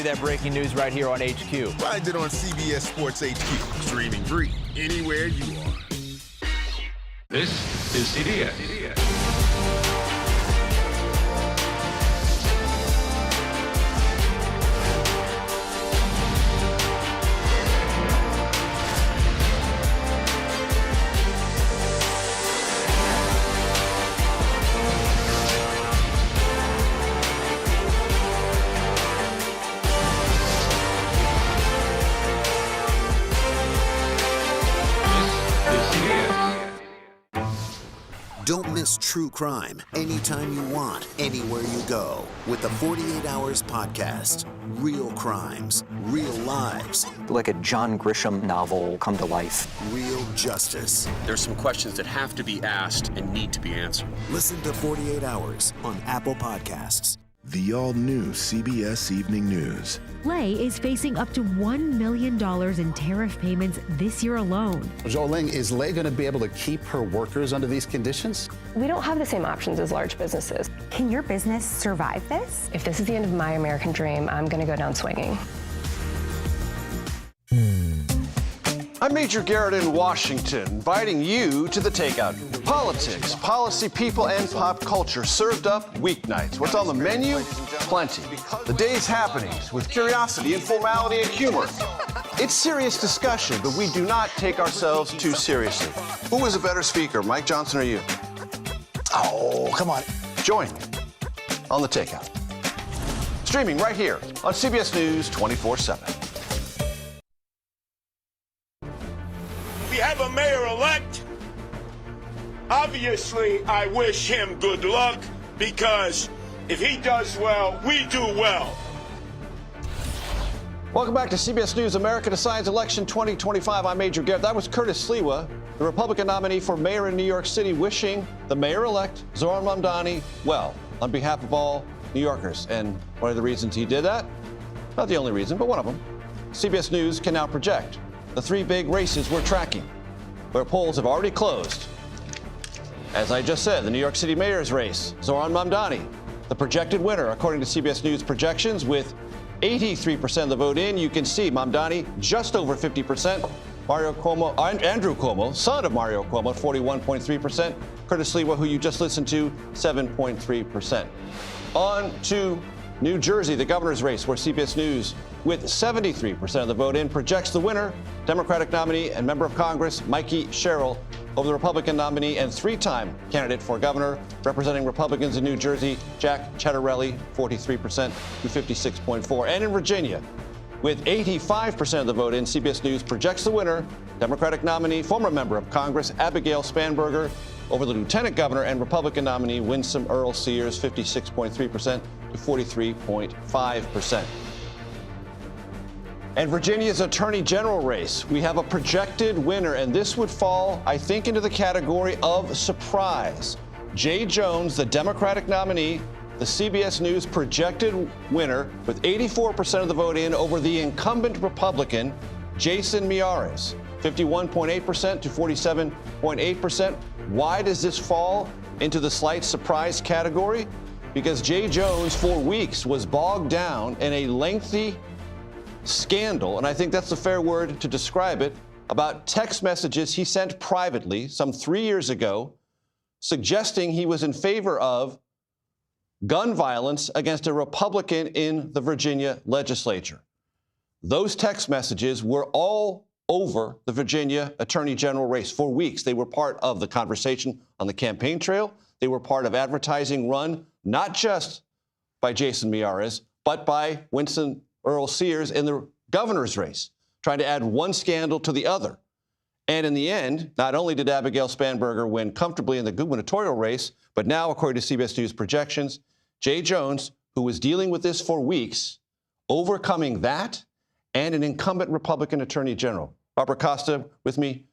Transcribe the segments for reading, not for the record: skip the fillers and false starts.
that breaking news right here on HQ. Find it on CBS Sports HQ, streaming free anywhere you are. This is CBS. Don't miss true crime anytime you want, anywhere you go. With the 48 Hours podcast. Real crimes, real lives. Like a John Grisham novel come to life. Real justice. There's some questions that have to be asked and need to be answered. Listen to 48 Hours on Apple Podcasts. The all-new CBS Evening News. Lay is facing up to $1 million in tariff payments this year alone. Zhou, is Lay going to be able to keep her workers under these conditions? We don't have the same options as large businesses. Can your business survive this? If this is the end of my American dream, I'm going to go down swinging. I'm Major Garrett in Washington, inviting you to the Takeout. Politics, policy, people, and pop culture served up weeknights. What's on the menu? Plenty. The day's happenings with curiosity and formality and humor. It's serious discussion, but we do not take ourselves too seriously. Who is a better speaker, Mike Johnson or you? Oh, come on. Join me on the Takeout. Streaming right here on CBS News 24/7. We have a mayor-elect. Obviously, I wish him good luck because if he does well, we do well. Welcome back to CBS News America Decides Election 2025. I'm Major Garrett. That was Curtis Sliwa, the Republican nominee for mayor in New York City, wishing the mayor-elect, Zohran Mamdani, well on behalf of all New Yorkers. And one of the reasons he did that, not the only reason, but one of them, CBS News can now project the three big races we're tracking, where polls have already closed. As I just said, the New York City mayor's race, Zohran Mamdani, the projected winner, according to CBS News projections, with 83% of the vote in. You can see Mamdani just over 50%. Andrew Cuomo, son of Mario Cuomo, 41.3%. Curtis Sliwa, who you just listened to, 7.3%. On to New Jersey, the governor's race, where CBS News, with 73% of the vote in, projects the winner, Democratic nominee and member of Congress, Mikey Sherrill, over the Republican nominee and three-time candidate for governor, representing Republicans in New Jersey, Jack Ciattarelli, 43% to 56.4%. And in Virginia, with 85% of the vote in, CBS News projects the winner, Democratic nominee, former member of Congress, Abigail Spanberger, over the lieutenant governor and Republican nominee, Winsome Earl Sears, 56.3% to 43.5%. And Virginia's attorney general race, we have a projected winner, and this would fall, I think, into the category of surprise. Jay Jones, the Democratic nominee, the CBS News projected winner with 84% of the vote in over the incumbent Republican, Jason Miyares, 51.8% to 47.8%. Why does this fall into the slight surprise category? Because Jay Jones, for weeks, was bogged down in a lengthy scandal, and I think that's the fair word to describe it, about text messages he sent privately some 3 years ago, suggesting he was in favor of gun violence against a Republican in the Virginia legislature. Those text messages were all over the Virginia Attorney General race for weeks. They were part of the conversation on the campaign trail. They were part of advertising run not just by Jason Miyares, but by Winston Earl Sears in the governor's race, trying to add one scandal to the other. And in the end, not only did Abigail Spanberger win comfortably in the gubernatorial race, but now, according to CBS News projections, Jay Jones, who was dealing with this for weeks, overcoming that and an incumbent Republican attorney general. Robert Costa with me,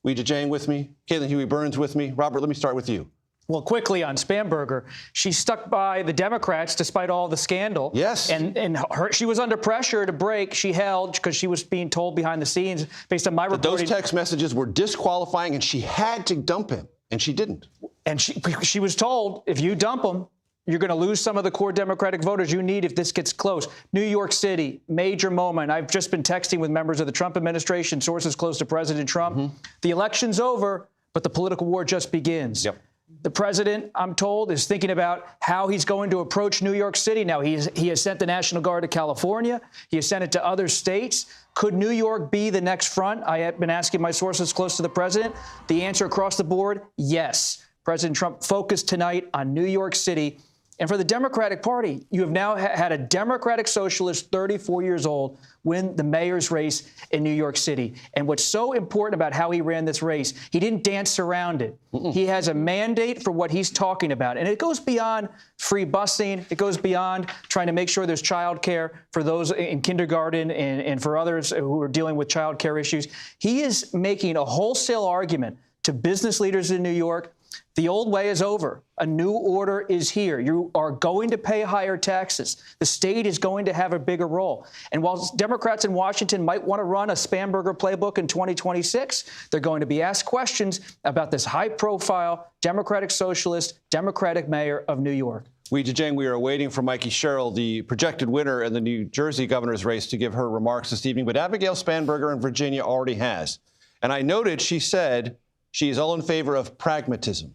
Weijia Jiang with me, Caitlin Huey-Burns with me. Robert, let me start with you. Well, quickly on Spanberger, she stuck by the Democrats despite all the scandal. Yes. And she was under pressure to break. She held because she was being told behind the scenes, based on my reporting. Those text messages were disqualifying, and she had to dump him, and she didn't. And she was told, if you dump him, You're going to lose some of the core Democratic voters you need if this gets close. New York City, major moment. I've just been texting with members of the Trump administration, sources close to President Trump. The election's over, but the political war just begins. Yep. The president, I'm told, is thinking about how he's going to approach New York City. Now, he has sent the National Guard to California. He has sent it to other states. Could New York be the next front? I have been asking my sources close to the president. The answer across the board, yes. President Trump focused tonight on New York City. And for the Democratic Party, you have now had a Democratic socialist, 34 years old, win the mayor's race in New York City. And what's so important about how he ran this race, he didn't dance around it. He has a mandate for what he's talking about. And it goes beyond free busing. It goes beyond trying to make sure there's child care for those in kindergarten and for others who are dealing with child care issues. He is making a wholesale argument to business leaders in New York. The old way is over. A new order is here. You are going to pay higher taxes. The state is going to have a bigger role. And while Democrats in Washington might want to run a Spamberger playbook in 2026, they're going to be asked questions about this high-profile Democratic socialist, Democratic mayor of New York. We are waiting for Mikey Sherrill, the projected winner in the New Jersey governor's race, to give her remarks this evening. But Abigail Spanberger in Virginia already has. And I noted she said she is all in favor of pragmatism.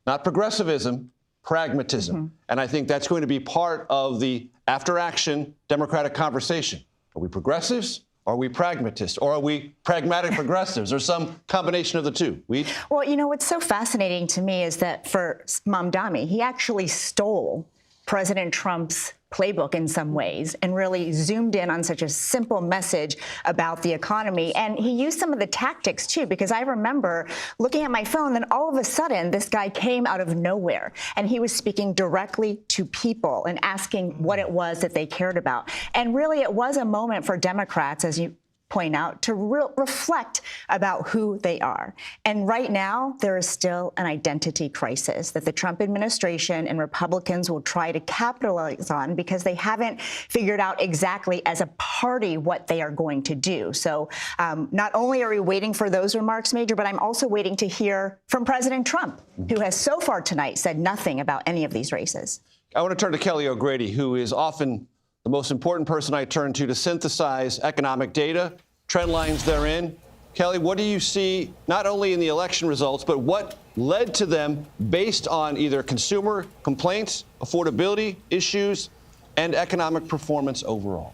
Not progressivism, pragmatism. And I think that's going to be part of the after-action Democratic conversation. Are we progressives? Are we pragmatists? Or are we pragmatic progressives? Or some combination of the two? Well, you know, what's so fascinating to me is that for Mamdani, he actually stole President Trump's playbook in some ways and really zoomed in on such a simple message about the economy. And he used some of the tactics, too, because I remember looking at my phone and all of a sudden this guy came out of nowhere and he was speaking directly to people and asking what it was that they cared about. And really, it was a moment for Democrats, as you point out, to reflect about who they are. And right now, there is still an identity crisis that the Trump administration and Republicans will try to capitalize on because they haven't figured out exactly as a party what they are going to do. So not only are we waiting for those remarks, Major, but I'm also waiting to hear from President Trump, who has so far tonight said nothing about any of these races. I want to turn to Kelly O'Grady, who is often the most important person I turn to synthesize economic data, trend lines therein. Kelly, what do you see not only in the election results, but what led to them based on either consumer complaints, affordability issues, and economic performance overall?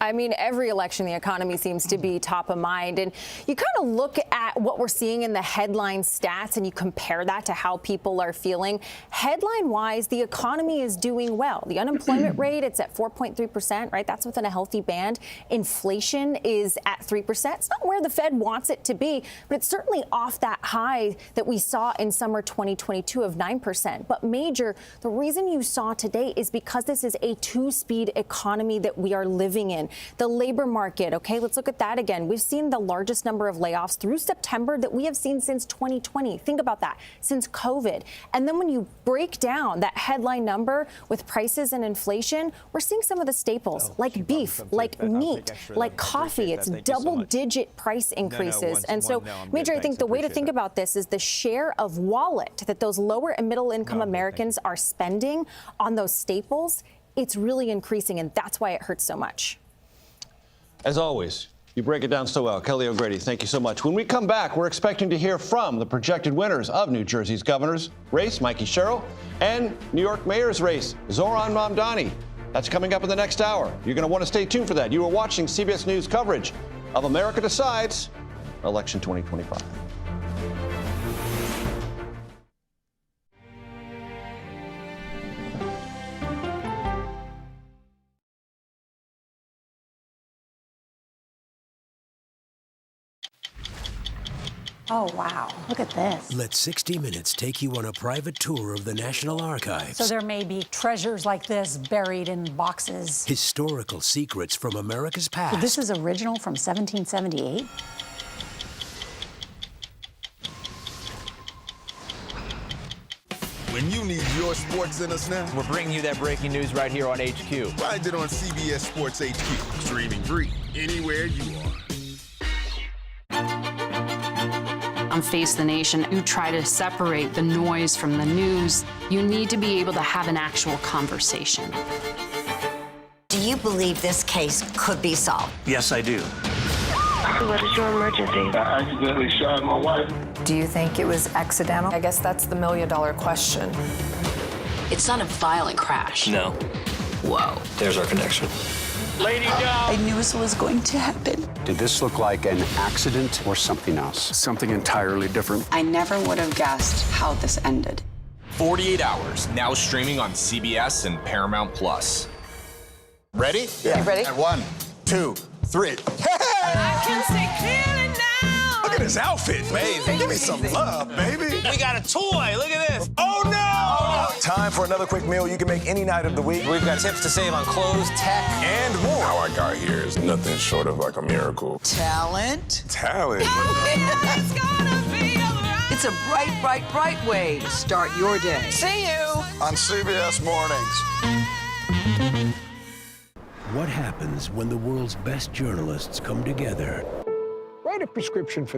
I mean, every election, the economy seems to be top of mind. And you kind of look at what we're seeing in the headline stats and you compare that to how people are feeling. Headline-wise, the economy is doing well. The unemployment rate, it's at 4.3%, right? That's within a healthy band. Inflation is at 3%. It's not where the Fed wants it to be, but it's certainly off that high that we saw in summer 2022 of 9%. But Major, the reason you saw today is because this is a two-speed economy that we are living in. The labor market, okay, let's look at that again. We've seen the largest number of layoffs through September that we have seen since 2020. Think about that, since COVID. And then when you break down that headline number with prices and inflation, we're seeing some of the staples like beef, like meat, like coffee. It's double-digit price increases. And so, Major, I think the way to think about this is the share of wallet that those lower and middle income Americans are spending on those staples. It's really increasing, and that's why it hurts so much. As always, you break it down so well. Kelly O'Grady, thank you so much. When we come back, we're expecting to hear from the projected winners of New Jersey's governor's race, Mikey Sherrill, and New York mayor's race, Zohran Mamdani. That's coming up in the next hour. You're going to want to stay tuned for that. You are watching CBS News coverage of America Decides, Election 2025. Oh, wow. Look at this. Let 60 Minutes take you on a private tour of the National Archives. So there may be treasures like this buried in boxes. Historical secrets from America's past. So this is original from 1778? When you need your sports in us now, we're bringing you that breaking news right here on HQ. Find it on CBS Sports HQ, streaming free anywhere you are. On Face the Nation, you try to separate the noise from the news. You need to be able to have an actual conversation. Do you believe this case could be solved? Yes, I do. What is your emergency? I accidentally shot my wife. Do you think it was accidental? I guess that's the million-dollar question. It's not a violent crash. No. Whoa. There's our connection. Lady down. I knew this was going to happen. Did this look like an accident or something else? Something entirely different. I never would have guessed how this ended. 48 Hours, now streaming on CBS and Paramount Plus. Ready? Yeah. You ready? And 1, 2, 3. Hey! I can see clearly now. Look at this outfit. Amazing. Give me some love, baby. We got a toy. Look at this. Oh, no! Time for another quick meal you can make any night of the week. We've got tips to save on clothes, tech, and more. How I got here is nothing short of like a miracle. Talent. Talent. It's gonna be alright. It's a bright, bright, bright way to start your day. See you on CBS Mornings. What happens when the world's best journalists come together? Write a prescription for the